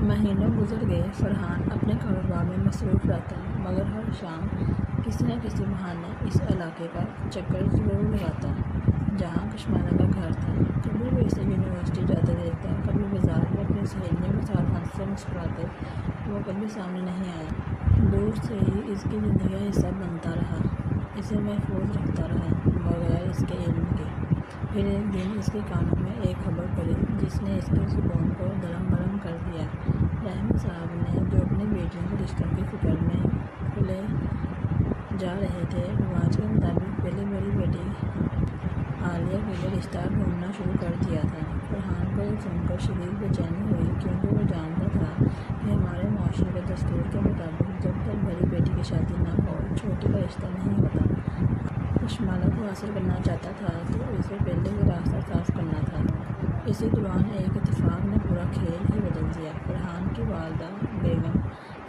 مہینوں گزر گئے۔ فرحان اپنے کاروبار میں مصروف رہتا مگر ہر شام کسی نہ کسی بہانے اس علاقے کا چکر ضرور لگاتا جہاں کشمالہ کا گھر تھا۔ کبھی وہ اسے یونیورسٹی جاتے دیکھتا، کبھی بازار میں اپنی سہیلیوں کے ساتھ ہنستے مسکراتے۔ وہ کبھی سامنے نہیں آیا، دور سے ہی اس کی زندگی کا حصہ بنتا رہا، اسے محفوظ رکھتا رہا بغیر اس کے علم کے۔ پھر ایک دن اس کے کانوں میں ایک خبر پڑی جس نے اس کی زبان کو دڑم بڑم کر دیا۔ رحمت صاحب نے جو اپنی بیٹیوں کے رشتوں کی فکر میں کھلے جا رہے تھے، رواج کے مطابق پہلے بڑی بیٹی عالیہ کے لیے رشتہ ڈھونڈنا شروع کر دیا تھا۔ فرحان کو یہ سن کر شدید بے چینی ہوئی کیونکہ وہ جانتا تھا کہ ہمارے معاشرے کے دستور کے مطابق جب تک بڑی بیٹی کی شادی نہ ہو چھوٹی کا رشتہ نہیں ہوتا۔ کشمالہ کو حاصل کرنا چاہتا تھا تو اسے پہلے یہ راستہ صاف کرنا تھا۔ اسی دوران ایک اتفاق نے پورا کھیل ہی بدل دیا۔ فرحان کی والدہ بیگم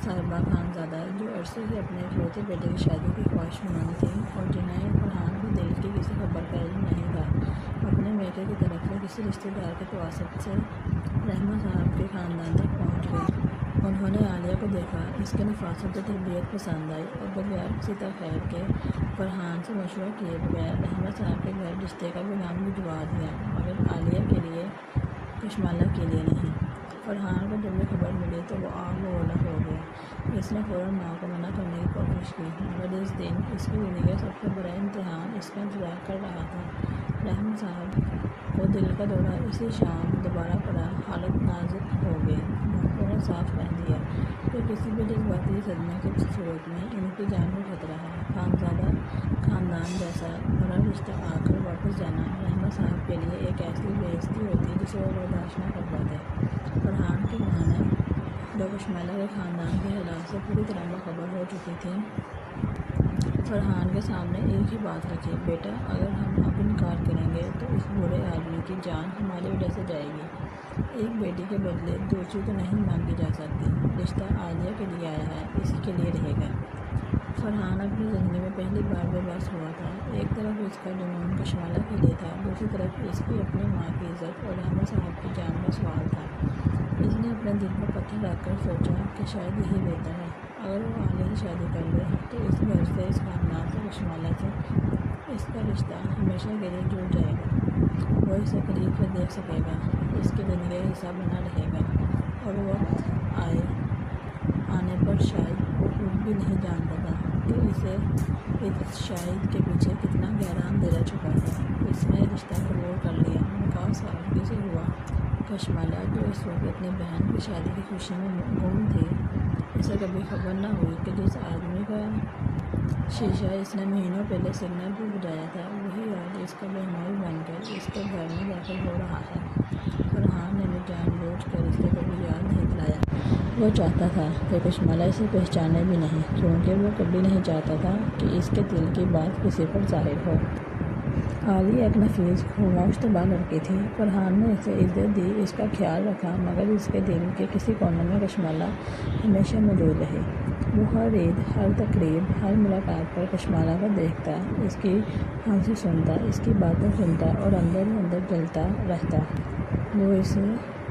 صاحبہ خانزادہ، جو عرصے سے اپنے اکلوتے بیٹے کی شادی کی خواہشمند تھیں اور جنہیں فرحان کے دل کی کسی خبر کا علم نہیں تھا، اپنے میکے کی طرف سے کسی رشتے دار کے واسطے سے رحمت صاحب کے خاندان تک پہنچ گئی۔ انہوں نے عالیہ کو دیکھا، اس کی نفاست و تربیت پسند آئی اور بغیر کسی تاخیر کے فرحان سے مشورہ کیے بغیر رحمت صاحب کے گھر رشتے کا پیغام بھجوا دیا، مگر عالیہ کے لیے، کشمالہ کے لیے نہیں۔ فرحان کو جب یہ خبر ملی تو وہ آگ بگولا ہو گیا۔ اس نے فوراً ماں کو منع کرنے کی کوشش کی مگر اس دن اس کی زندگی کا سب سے بڑا امتحان اس کا انتظار کر رہا تھا۔ رحمت صاحب کو دل کا دورہ اسی شام دوبارہ پڑا، حالت نازک ہو گئی۔ ڈاکٹروں نے صاف کہہ دیا کہ کسی بھی جذباتی صدمے کی صورت میں ان کی جان کو خطرہ ہے۔ خانزادہ خاندان جیسا بڑا رشتہ آ کر واپس جانا رحمت صاحب کے لیے ایک ایسی بے عزتی ہوتی جسے وہ برداشت نہ کر پاتے۔ فرحان کی ماں نے، جو کشمالہ کے خاندان کے حالات سے پوری طرح باخبر ہو چکی تھی، فرحان کے سامنے ایک ہی بات رکھی، بیٹا اگر ہم اب انکار کریں گے تو اس بوڑھے آدمی کی جان ہماری وجہ سے جائے گی۔ ایک بیٹی کے بدلے دوسری تو نہیں مانگی جا سکتی۔ رشتہ عالیہ کے لیے آیا ہے، اسی کے لیے رہے گا۔ فرحان اپنی زندگی میں پہلی بار بے بس ہوا تھا۔ ایک طرف اس کا جنون کشمالہ کے لیے تھا، دوسری طرف اس کی اپنی ماں کی عزت اور رحمت صاحب کی جان کا سوال تھا۔ اس نے اپنے دل پر پتھر رکھ کر سوچا کہ شاید یہی بہتر ہے، اگر وہ عالیہ سے شادی کر لے تو اس گھر سے، اس خاندان سے، کشمالہ سے اس کا رشتہ ہمیشہ کے لیے جڑ جائے گا۔ وہ اسے قریب سے دیکھ سکے گا، اس کی زندگی کا حصہ بنا رہے گا اور وقت آنے پر شاید وہ خود بھی نہیں جانتا تھا کہ اسے اس شاید کے پیچھے کتنا گہرا اندھیرا چھپا ہے۔ اس نے رشتہ قبول کر لیا۔ نکاح سادگی سے ہوا۔ کشمالہ، جو اس وقت اپنی بہن کی شادی کی خوشی میں گم تھی، اسے کبھی خبر نہ ہوئی کہ جس آدمی کا شیشہ اس نے مہینوں پہلے سگنل پر بجایا تھا، وہی آج اس کا بہنوئی بن کر اس کے گھر میں داخل ہو رہا ہے۔ فرحان نے بھی جان بوجھ کر اسے کبھی یاد نہیں دلایا۔ وہ چاہتا تھا کہ کشمالہ اسے پہچانے بھی نہیں، کیونکہ وہ کبھی نہیں چاہتا تھا کہ اس کے دل کی بات کسی پر ظاہر ہو۔ عالیہ ایک نفیس، خوشگوار لڑکی تھی۔ فرحان نے اسے عزت دی، اس کا خیال رکھا، مگر اس کے دل کے کسی کونے میں کشمالہ ہمیشہ موجود رہی۔ وہ ہر عید، ہر تقریب، ہر ملاقات پر کشمالہ کو دیکھتا، اس کی ہنسی سنتا، اس کی باتیں سنتا اور اندر ہی اندر جلتا رہتا۔ وہ اسے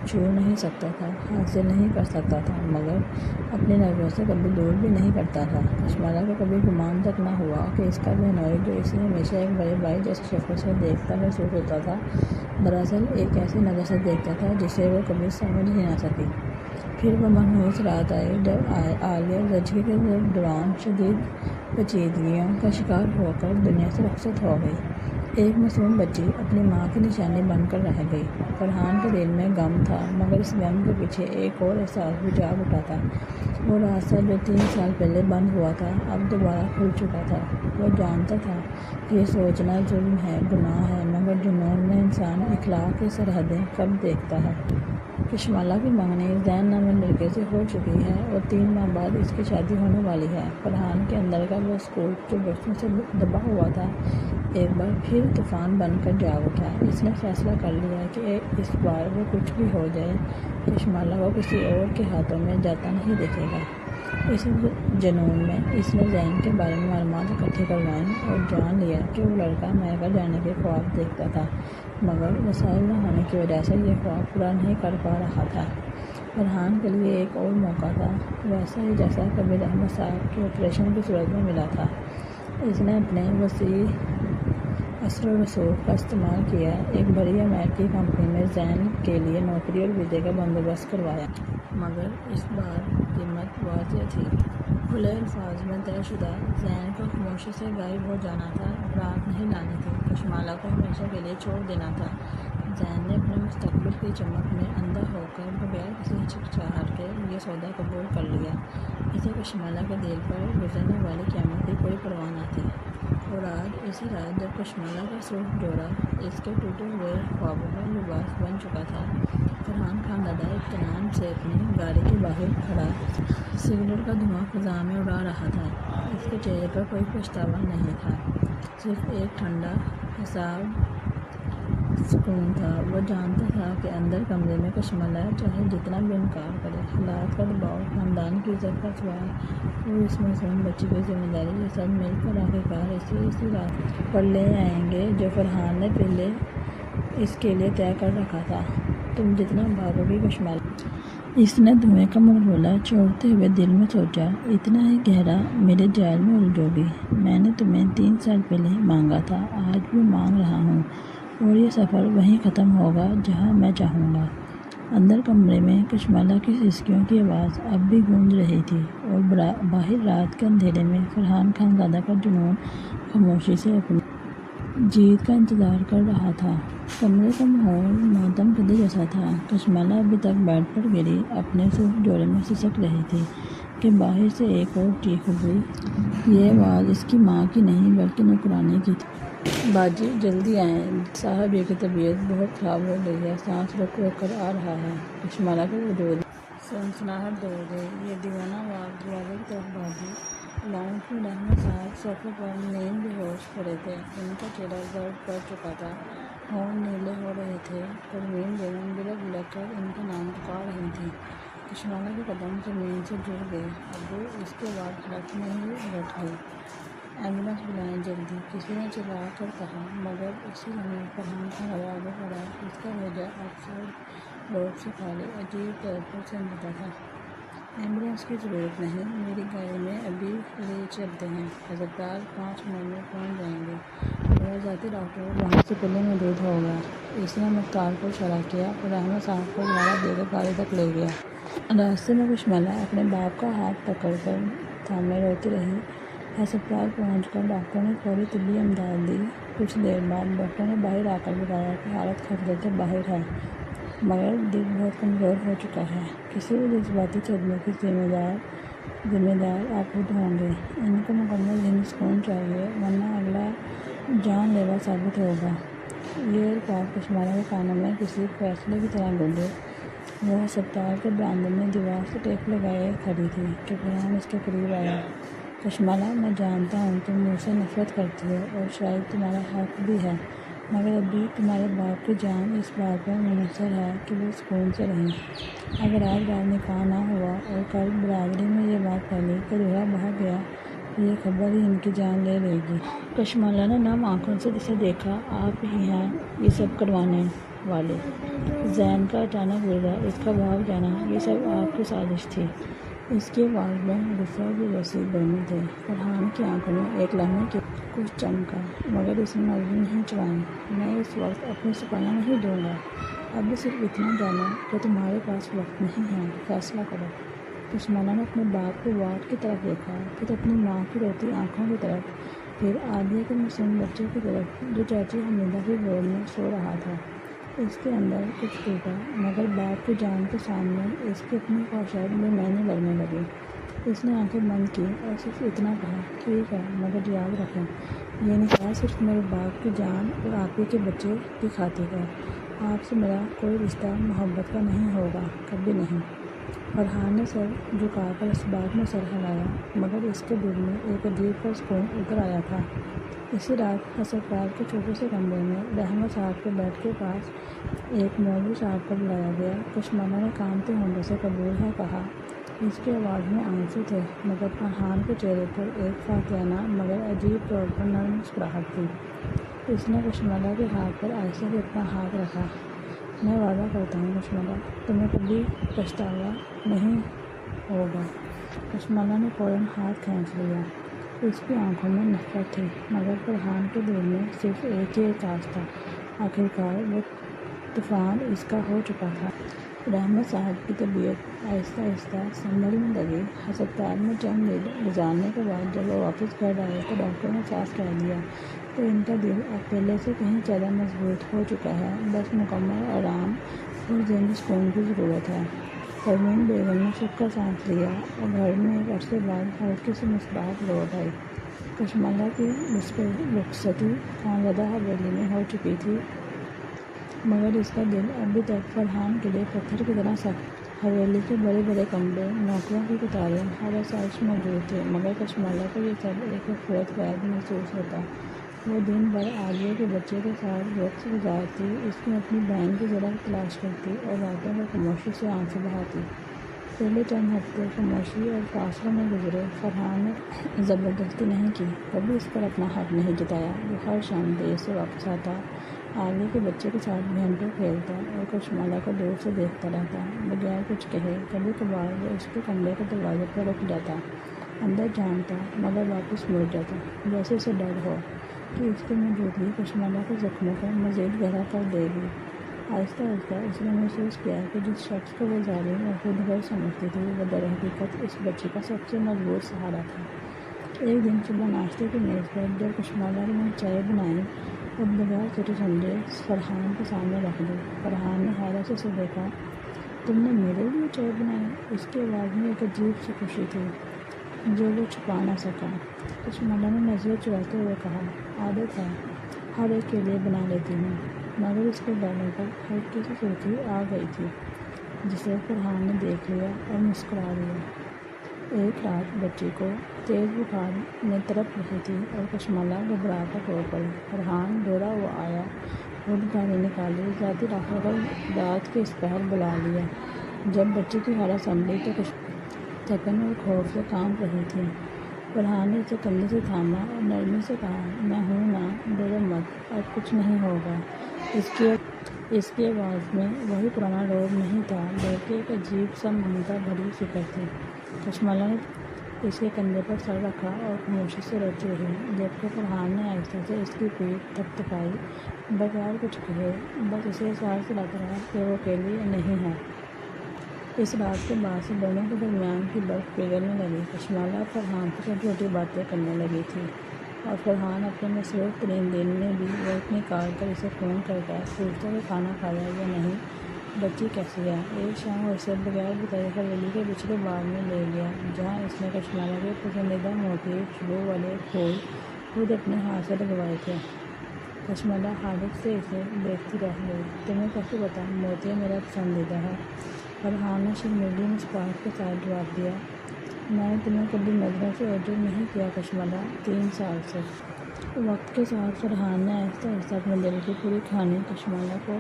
چھو نہیں سکتا تھا، حاصل نہیں کر سکتا تھا، مگر اپنی نظروں سے کبھی دور بھی نہیں کرتا تھا۔ کشمالہ کو کبھی گمان تک نہ ہوا کہ اس کا بہنوئی، جو اسے ہمیشہ ایک بڑے بھائی جیسی شکل سے دیکھتا محسوس ہوتا تھا، دراصل ایک ایسی نظر سے دیکھتا تھا جسے وہ کبھی سمجھ ہی نہ سکی۔ پھر وہ منحوس رات آئی جب عالیہ زچگی کے دوران شدید پیچیدگیوں کا شکار ہو کر دنیا سے رخصت ہو گئی۔ ایک معصوم بچی اپنی ماں کی نشانی بن کر رہ گئی۔ فرحان کے دل میں غم تھا، مگر اس غم کے پیچھے ایک اور احساس بھی جاگ اٹھا تھا۔ وہ راستہ جو 3 سال پہلے بند ہوا تھا اب دوبارہ کھل چکا تھا۔ وہ جانتا تھا کہ یہ سوچنا ظلم ہے، گناہ ہے، مگر جنون میں انسان اخلاق کی سرحدیں کب دیکھتا ہے۔ کشمالہ کی منگنی ذہن نامے لڑکے سے ہو چکی ہے اور 3 ماہ بعد اس کی شادی ہونے والی ہے۔ فرحان کے اندر کا وہ سکوت جو برسوں سے دبا ہوا تھا، ایک بار پھر طوفان بن کر جاگ اٹھا۔ اس نے فیصلہ کر لیا کہ اس بار وہ کچھ بھی ہو جائے، کشمالہ کو کسی اور کے ہاتھوں میں جاتا نہیں دیکھے گا۔ اس جنون میں اس نے ذہن کے بارے میں معلومات اکٹھی کروائیں اور جان لیا کہ وہ لڑکا امریکہ جانے کے خواب دیکھتا تھا، مگر وسائل نہ ہونے کی وجہ سے یہ خواب پورا نہیں کر پا رہا تھا۔ فرحان کے لیے ایک اور موقع تھا، ویسا ہی جیسا کبھی رحمت صاحب کے آپریشن کی صورت میں ملا تھا۔ اس نے اپنے وسیع اثر و رسوخ کا استعمال کیا، ایک بڑی امریکی کمپنی میں زین کے لیے نوکری اور ویزے کا بندوبست کروایا، مگر اس بار قیمت واضح تھی۔ کھلے الفاظ میں طے شدہ، زین کو خاموشی سے غائب ہو جانا تھا، برات نہیں لانی تھی، کشمالہ کو ہمیشہ کے لیے چھوڑ دینا تھا۔ زین نے اپنے مستقبل کی چمک میں اندھا ہو کر بغیر کسی ہچکچاہٹ کے یہ سودا قبول کر لیا۔ اسے کشمالہ کے دل پر گزرنے والی قیامت کی کوئی پرواہ نہ تھی، اور آج اسی رات جب کشمالہ کا سرخ جوڑا اس کے ٹوٹے ہوئے خوابوں کا لباس بن چکا تھا، فرحان خانزادہ اطمینان سے اپنی گاڑی کے باہر کھڑا سگریٹ کا دھواں فضا میں اڑا رہا تھا۔ اس کے چہرے پر کوئی پچھتاوا نہیں تھا، صرف ایک ٹھنڈا حساب سکون تھا۔ وہ جانتا تھا کہ اندر کمرے میں کشمالہ چاہے جتنا بھی انکار کرے، حالات کا دباؤ، خاندان کی عزت کا سوال اور اس معصوم بچی کی ذمہ داری، یہ سب مل کر آخرکار اسی رات پر لے آئیں گے جو فرحان نے پہلے اس کے لیے طے کر رکھا تھا۔ تم جتنا بھاگو گی کشمالہ، اس نے دھوئیں کا مرغولا چھوڑتے ہوئے دل میں سوچا، اتنا ہی گہرا میرے جال میں الجھو گی۔ میں نے تمہیں 3 سال پہلے مانگا تھا، آج بھی مانگ رہا ہوں، اور یہ سفر وہیں ختم ہوگا جہاں میں چاہوں گا۔ اندر کمرے میں کشمالہ کی سسکیوں کی آواز اب بھی گونج رہی تھی، اور باہر رات کے اندھیرے میں فرحان خانزادہ کا جنون خاموشی سے اپنی جیت کا انتظار کر رہا تھا۔ کمرے کا ماحول ماتم کدے جیسا تھا۔ کشمالہ ابھی تک بیڈ پر گری اپنے سرخ جوڑے میں سسک رہی تھی کہ باہر سے ایک اور چیخ اٹھی۔ یہ آواز اس کی ماں کی نہیں بلکہ نوکرانی کی تھی۔ باجی جلدی آئیں، صاحبہ کی طبیعت بہت خراب ہو گئی ہے، سانس رک رک کر آ رہا ہے۔ کشمالہ کے وجود میں سنسناہٹ دوڑ گئی۔ یہ دیوانہ آواز دروازے کی طرف بھاگی۔ لاؤنج میں رحمت صاحب صوفے پر نیم بے ہوش پڑے تھے، ان کا چہرہ زرد پڑ چکا تھا، ہونٹ نیلے ہو رہے تھے۔ پروین بیگم بلک بلک کر ان کا نام پکار رہی تھیں۔ کشمالہ کے قدم زمین سے جڑ گئے۔ ابو، اس کے بعد حلق میں ہی الٹ گئی۔ ایمبولینس بلائیں جلدی، کسی نے چلا کر کہا، مگر اسی لمحے فرحان خانزادہ آگے بڑھا۔ اس کا لہجہ آؤٹ سائڈ روڈ سے خالی، عجیب طور پر سنجیدہ تھا۔ ایمبولینس کی ضرورت نہیں، میری گاڑی میں ابھی لے چلتے ہیں، ہسپتال 5 منٹ میں پہنچ جائیں گے، میرا ذاتی ڈاکٹر وہاں سے پہلے موجود ہوگا۔ اس نے مختار کو اشارہ کیا اور رحمت صاحب کو دوبارہ دے کر گاڑی تک لے گیا۔ راستے میں کشمالہ اپنے باپ کا ہاتھ پکڑ کر تھامے روتی رہی۔ ہسپتال پہنچ کر ڈاکٹر نے فوری طبی امداد دی۔ کچھ دیر بعد ڈاکٹر نے باہر آ کر بتایا کہ حالت خطرے سے باہر ہے، مگر دل بہت کمزور ہو چکا ہے۔ کسی بھی جذباتی صدمے کے ذمہ دار آپ خود ہوں گے۔ ان کو مکمل ذہنی سکون چاہیے، ورنہ اگلا جان لیوا ثابت ہوگا۔ یہ الفاظ کشمالہ کے کانوں میں کسی فیصلے کی طرح گونجے۔ وہ ہسپتال کے برآمدے میں دیوار سے ٹیک لگائے کھڑی تھی کہ فرحان اس کے قریب آیا۔ کشمالہ، میں جانتا ہوں تم مجھ سے نفرت کرتی ہو، اور شاید تمہارا حق بھی ہے، مگر ابھی تمہارے باپ کی جان اس بات پر منحصر ہے کہ وہ سکون سے رہیں۔ اگر آج رات نکاح نہ ہوا اور کل برادری میں یہ بات پھیلی کہ دولہا بھاگ گیا، تو یہ خبر ہی ان کی جان لے لے گی۔ کشمالہ نے نم آنکھوں سے اسے دیکھا۔ آپ ہی ہیں یہ سب کروانے والے؟ زین کا اچانک وردا، اس کا بھاگ جانا، یہ سب آپ کی سازش تھی۔ اس کی آواز میں غصہ بھی وسیع دونوں تھے۔ فرحان کی آنکھوں میں ایک لمحے کے لیے کچھ چمکا، مگر اس نے نظریں نہیں چڑھائیں۔ میں اس وقت اپنی صفائیاں نہیں دوں گا، اب صرف اتنا جانو کہ تمہارے پاس وقت نہیں ہے، فیصلہ کرو۔ کشمالہ نے اپنے باپ کے وارڈ کی طرف دیکھا، پھر اپنی ماں کی روتی آنکھوں کی طرف، پھر عالیہ کے معصوم بچے کی طرف جو چاچی حمیدہ کی گود میں سو رہا تھا۔ اس کے اندر کچھ ٹوٹا، مگر باپ کی جان کے سامنے اس کی اپنی خواہشات بے معنی لگنے لگیں۔ اس نے آنکھیں بند کی اور صرف اتنا کہا، ٹھیک ہے، مگر یاد رکھیں، یہ نکاح صرف میرے باپ کی جان اور آپ ہی کے بچے کی خاطر ہے۔ آپ سے میرا کوئی رشتہ محبت کا نہیں ہوگا، کبھی نہیں۔ فرحان نے سر جھکا کر اس بات میں سر ہلایا، مگر اس کے دل میں ایک عجیب سا سکون ابھر آیا تھا۔ اسی رات ہسپتال کے چھوٹے سے کمرے میں رحمت صاحب کے بیڈ کے پاس ایک مولوی صاحب کو بلایا گیا۔ کشمالہ نے کانپتے ہونٹوں سے قبول ہے کہا۔ اس کی آواز میں آنسو تھے، مگر فرحان کے چہرے پر ایک فاتحانہ مگر عجیب طور پر نرم مسکراہٹ تھی۔ اس نے کشمالہ کے ہاتھ پر آہستہ سے اپنا ہاتھ رکھا۔ میں وعدہ کرتا ہوں کشمالہ، تمہیں کبھی پچھتاوا نہیں ہوگا۔ کشمالہ نے فوراً ہاتھ کھینچ لیا۔ اس کی آنکھوں میں نفرت تھی، مگر فرحان کے دل میں صرف ایک ہی احساس تھا۔ آخرکار وہ طوفان اس کا ہو چکا تھا۔ رحمت صاحب کی طبیعت آہستہ آہستہ سنبھلنے لگی۔ ہسپتال میں چند دن گزارنے کے بعد جب وہ واپس گھر آئے تو ڈاکٹر نے صاف کہہ دیا کہ ان کا دل اب پہلے سے کہیں زیادہ مضبوط ہو چکا ہے، بس مکمل آرام اور ذہنی سکون کی ضرورت ہے۔ پروین بیگم نے سکھ کا سانس لیا اور گھر میں ایک عرصے بعد ہلکی سی مسکراہٹ لوٹ آئی۔ کشمالہ کی رخصتی خانزادہ حویلی میں ہو چکی تھی، مگر اس کا دل ابھی تک فرحان کے لیے پتھر کی طرح سخت۔ حویلی کے بڑے بڑے کمرے، نوکروں کی قطاریں، ہر آسائش موجود تھی، مگر کشمالہ کو یہ سب ایک خوبصورت غائب محسوس ہوتا۔ وہ دن بھر عالیہ کے بچے کے ساتھ وقت گزارتی، اس میں اپنی بہن کی ذرا تلاش کرتی اور راتوں کو خاموشی سے آنسو بہاتی۔ پہلے چند ہفتے خاموشی اور فاصلوں میں گزرے۔ فرحان نے زبردستی نہیں کی، کبھی اس پر اپنا حق نہیں جتایا۔ وہ ہر شام دیر سے واپس آتا، عالیہ کے بچے کے ساتھ گھنٹوں کھیلتا اور کشمالہ کو دور سے دیکھتا رہتا، بغیر کچھ کہے۔ کبھی کبھار وہ اس کے کمرے کے دروازے پر رک جاتا، اندر جھانکتا، مگر واپس مڑ جاتا، جیسے اسے ڈر ہو کہ اس کی موجودگی کشمالہ کے زخموں کو مزید گہرا کر دے گی۔ آہستہ آہستہ اس نے محسوس کیا کہ جس شخص کو وہ ظالم اور خود غرض سمجھتی تھی، وہ درحقیقت اس بچی کا سب سے مضبوط سہارا تھا۔ ایک دن صبح ناشتے کی میز پر جب کشمالہ نے چائے بنائی اور بغیر سوچے سمجھے فرحان کے سامنے رکھ دی، فرحان نے حیرت سے اسے دیکھا۔ تم نے میرے لیے چائے بنائی؟ اس کی آواز میں ایک عجیب سی خوشی تھی جو وہ چھپا نہ سکا۔ کشمالہ نے نظریں چراتے ہوئے کہا، عادت ہے، ہر ایک کے لیے بنا لیتی ہوں۔ مگر اس کے بالوں پر ہلکی سی سرخی آ گئی تھی، جسے فرحان نے دیکھ لیا اور مسکرا دیا۔ ایک رات بچی کو تیز بخار میں تڑپ رہی تھی اور کشمالہ گھبرا کر رو پڑی۔ فرحان دوڑا ہوا آیا، خود گاڑی نکالی، ذاتی ڈاکٹر کو رات کے اس پہر بلا لیا۔ جب بچی کی حالت سنبھلی تو تھکن اور خوف سے کانپ رہی تھی۔ فرحان نے اسے کندھے سے تھاما اور نرمی سے کہا، میں ہوں نا، ڈرو مت، اب کچھ نہیں ہوگا۔ اس کی آواز میں وہی پرانا رعب نہیں تھا، بلکہ ایک عجیب سا ممتا بھری فکر تھی۔ کشمالہ نے اس کے کندھے پر سر رکھا اور خاموشی سے روتی رہی، جبکہ فرحان نے آہستہ سے اس کی پیٹھ تھپتھپائی، بغیر کچھ کہے، بس اسے احساس دلاتا رہا کہ وہ اکیلی نہیں ہے۔ اس رات کے بعد سے دونوں کے درمیان کی برف پگھلنے لگی۔ کشمالہ اب فرحان سے چھوٹی چھوٹی باتیں کرنے لگی تھی، اور فرحان اپنے مصروف ترین دن میں بھی وقت نکال کر اسے فون کرتا، پوچھتا کہ کھانا کھایا یا نہیں، بچی کیسی ہے۔ ایک شام وہ اسے بغیر بتائے حویلی کے پچھلے باغ میں لے گیا، جہاں اس نے کشمالہ کے پسندیدہ موتی خوشبو والے پھول خود اپنے ہاتھ سے لگوائے تھے۔ کشمالہ حیرت سے اسے دیکھتی رہ گئی۔ تمہیں کیسے پتا موتی میرا پسندیدہ ہے؟ فرحان نے شرمیلی مسکراہٹ کے ساتھ جواب دیا، میں نے تمہیں کبھی نظروں سے اوجھل نہیں کیا کشمالہ، 3 سال سے۔ وقت کے ساتھ فرحان نے آہستہ آہستہ اپنے دل کی پوری کہانی کشمالہ کو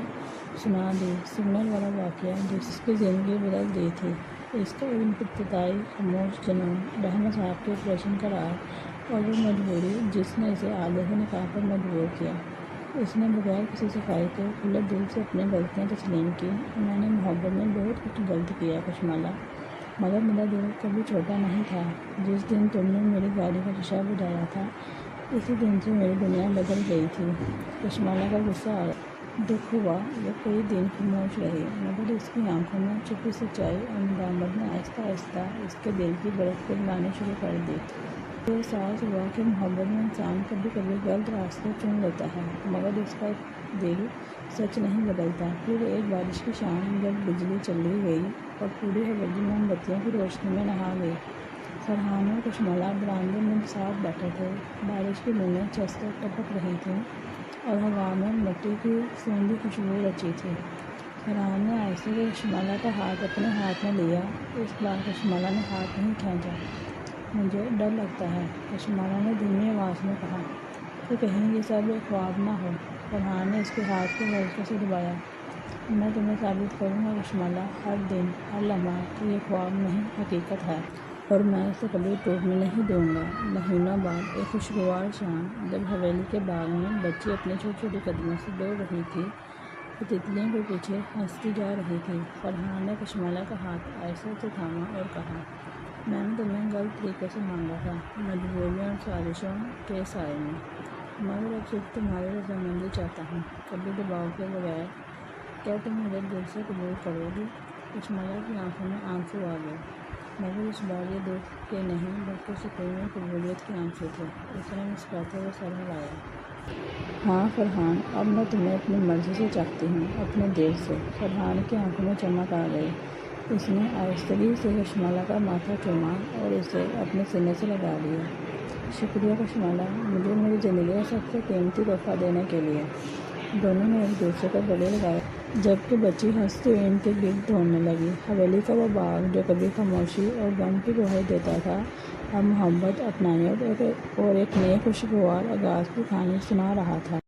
سنا دی۔ سگنل والا واقعہ جس کی زندگی بدل دی تھی، اس کا ابتدائی خاموش جنون، رحمت صاحب کے آپریشن کا راز، اور وہ مجبوری جس نے اسے عالیہ سے نکاح پر مجبور کیا۔ اس نے بغیر کسی صفائی کے کھلے دل سے اپنی غلطیاں تسلیم کی۔ میں نے محبت میں بہت کچھ غلط کیا کشمالہ، مگر میرا دل کبھی چھوٹا نہیں تھا۔ جس دن تم نے میری گاڑی کا شیشہ بجھایا تھا، اسی دن سے میری دنیا بدل گئی تھی۔ کشمالہ کا غصہ آیا، دکھ ہوا، وہ کئی دن خاموش رہی، مگر اس کی آنکھوں میں چھپی سچائی اور ندامت نے آہستہ آہستہ اس کے دل کی برف پگھلانی شروع کر دی۔ اسے احساس ہوا کہ محبت میں انسان کبھی کبھی غلط راستے چن لیتا ہے، مگر اس کا دل سچ نہیں بدلتا۔ پھر ایک بارش کی شام جب بجلی چلی گئی اور پوری حویلی موم بتیوں کی روشنی میں نہا گئی، فرحان اور کشمالہ برآمدے میں ساتھ بیٹھے تھے۔ بارش کی بوندیں چھت سے ٹپک رہی تھیں اور ہوا میں مٹی کی سوندھی خوشبو رچی تھی۔ فرحان نے آہستہ سے کشمالہ کا ہاتھ اپنے ہاتھ میں لیا۔ اس بار کشمالہ نے ہاتھ نہیں کھینچا۔ مجھے ڈر لگتا ہے، کشمالہ نے دھیمی آواز میں کہا، کہ کہیں یہ سب ایک خواب نہ ہو۔ فرحان نے اس کے ہاتھ کو ہلکے سے دبایا، میں تمہیں ثابت کروں گا کشمالہ، ہر دن، ہر لمحہ، کہ یہ خواب نہیں، حقیقت ہے، اور میں اسے کبھی ٹوٹنے نہیں دوں گا۔ مہینوں بعد ایک خوشگوار شام جب حویلی کے باغ میں بچی اپنی چھوٹی چھوٹی قدموں سے دوڑ رہی تھی، کہ تتلیوں کے پیچھے ہنستی جا رہی تھی۔ فرحان نے کشمالہ کا ہاتھ آہستہ سے تھاما اور کہا، میں نے تمہیں غلط طریقے سے مانگا تھا، مجبوریوں اور سازشوں کے سائے میں، مگر اب صرف تمہاری رضامندی چاہتا ہوں، کبھی دباؤ کے بغیر۔ کیا تم مجھے دل سے قبول کرو گی؟ کشمالہ کی آنکھوں میں آنسو آ گئے، مگر اس بار یہ دکھ کے نہیں بلکہ سکون اور قبولیت کے آنسو تھے۔ اس نے مسکراتے ہوئے سر ہلایا۔ ہاں فرحان، اب میں تمہیں اپنی مرضی سے چاہتی ہوں، اپنے دل سے۔ فرحان کی آنکھوں میں چمک آ گئی۔ اس نے آہستگی سے کشمالہ کا ماتھا چوما اور اسے اپنے سینے سے لگا لیا۔ شکریہ کشمالہ، مجھے میری زندگی کا سب سے قیمتی تحفہ دینے کے لیے۔ دونوں نے ایک دوسرے کو گلے لگایا، جبکہ بچی ہنستے ہوئے ان کے گرد دوڑنے لگی۔ حویلی کا وہ باغ جو کبھی خاموشی اور غم کی گواہی دیتا تھا، اب محبت، اپنائیت اور ایک نئے خوشگوار آغاز کی کہانی سنا رہا تھا۔